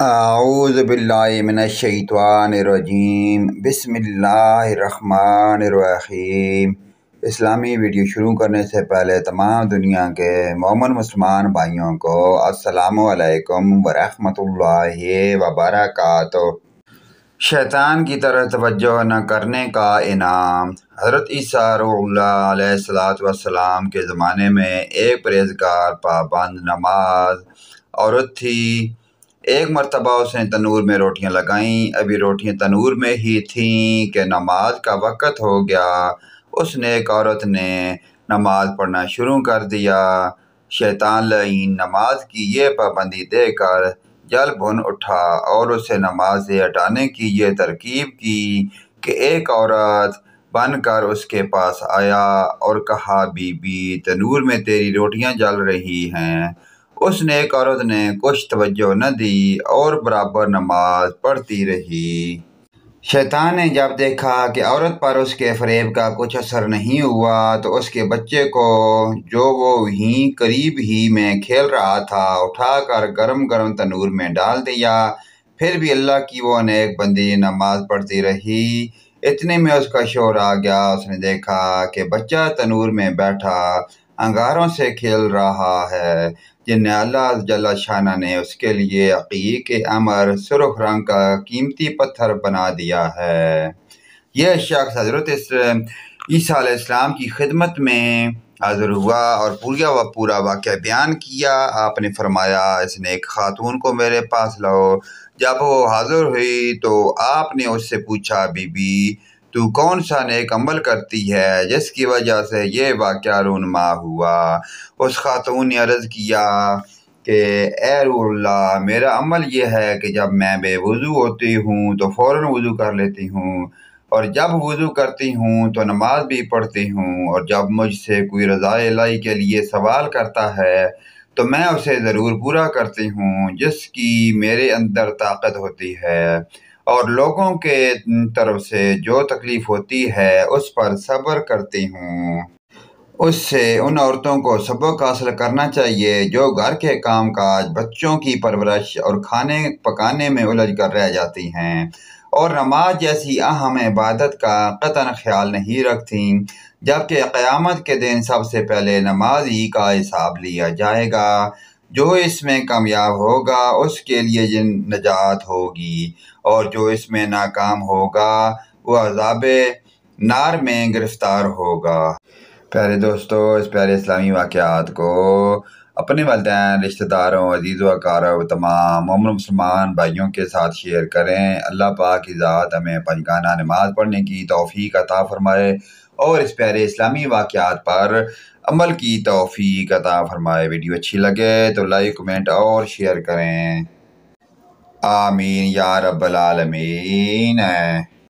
اعوذ باللہ من الشیطان الرجیم بسم اللہ الرحمن الرحیم۔ اسلامی ویڈیو شروع کرنے سے پہلے تمام دنیا کے مومن مسلمان بھائیوں کو السلام علیکم ورحمۃ اللہ وبرکاتہ۔ شیطان کی طرف توجہ نہ کرنے کا انعام۔ حضرت عیسیٰ روح اللہ علیہ السلام کے زمانے میں ایک پرہیزگار پابند نماز عورت تھی۔ ایک مرتبہ اس نے تنور میں روٹیاں لگائیں۔ ابھی روٹیاں تنور میں ہی تھیں کہ نماز کا وقت ہو گیا۔ اس نیک عورت نے نماز پڑھنا شروع کر دیا۔ شیطان لعین نماز کی یہ پابندی دیکھ کر جل بھن اٹھا اور اسے نماز سے ہٹانے کی یہ ترکیب کی کہ ایک عورت بن کر اس کے پاس آیا اور کہا، بی بی تنور میں تیری روٹیاں جل رہی ہیں۔ اس نیک عورت نے کچھ توجہ نہ دی اور برابر نماز پڑھتی رہی۔ شیطان نے جب دیکھا کہ عورت پر اس کے فریب کا کچھ اثر نہیں ہوا تو اس کے بچے کو، جو وہ وہیں قریب ہی میں کھیل رہا تھا، اٹھا کر گرم گرم تنور میں ڈال دیا۔ پھر بھی اللہ کی وہ نیک بندی نماز پڑھتی رہی۔ اتنے میں اس کا شوہر آ گیا۔ اس نے دیکھا کہ بچہ تنور میں بیٹھا انگاروں سے کھیل رہا ہے، جنہیں اللہ جل شانہ نے اس کے لیے عقیق امر سرخ رنگ کا قیمتی پتھر بنا دیا ہے۔ یہ شخص حضرت عیسیٰ علیہ السلام کی خدمت میں حاضر ہوا اور پورا واقعہ بیان کیا۔ آپ نے فرمایا، اس نیک خاتون کو میرے پاس لاؤ۔ جب وہ حاضر ہوئی تو آپ نے اس سے پوچھا، بی بی تو کون سا نیک عمل کرتی ہے جس کی وجہ سے یہ واقعہ رونما ہوا؟ اس خاتون نے عرض کیا کہ اے روح اللہ، میرا عمل یہ ہے کہ جب میں بے وضو ہوتی ہوں تو فوراً وضو کر لیتی ہوں، اور جب وضو کرتی ہوں تو نماز بھی پڑھتی ہوں، اور جب مجھ سے کوئی رضائے الہی کے لیے سوال کرتا ہے تو میں اسے ضرور پورا کرتی ہوں جس کی میرے اندر طاقت ہوتی ہے، اور لوگوں کے طرف سے جو تکلیف ہوتی ہے اس پر صبر کرتی ہوں۔ اس سے ان عورتوں کو سبق حاصل کرنا چاہیے جو گھر کے کام کاج، بچوں کی پرورش اور کھانے پکانے میں الجھ کر رہ جاتی ہیں، اور نماز جیسی اہم عبادت کا قطعاً خیال نہیں رکھتی، جبکہ قیامت کے دن سب سے پہلے نماز ہی کا حساب لیا جائے گا۔ جو اس میں کامیاب ہوگا اس کے لیے نجات ہوگی، اور جو اس میں ناکام ہوگا وہ عذاب نار میں گرفتار ہوگا۔ پیارے دوستو، اس پیارے اسلامی واقعات کو اپنے والدین، رشتہ داروں، عزیز و اقارب، تمام مومن مسلمان بھائیوں کے ساتھ شیئر کریں۔ اللہ پاک کی ذات ہمیں پنجگانہ نماز پڑھنے کی توفیق عطا فرمائے اور اس پیارے اسلامی واقعات پر عمل کی توفیق عطا فرمائے۔ ویڈیو اچھی لگے تو لائک، کمنٹ اور شیئر کریں۔ آمین یا رب العالمین۔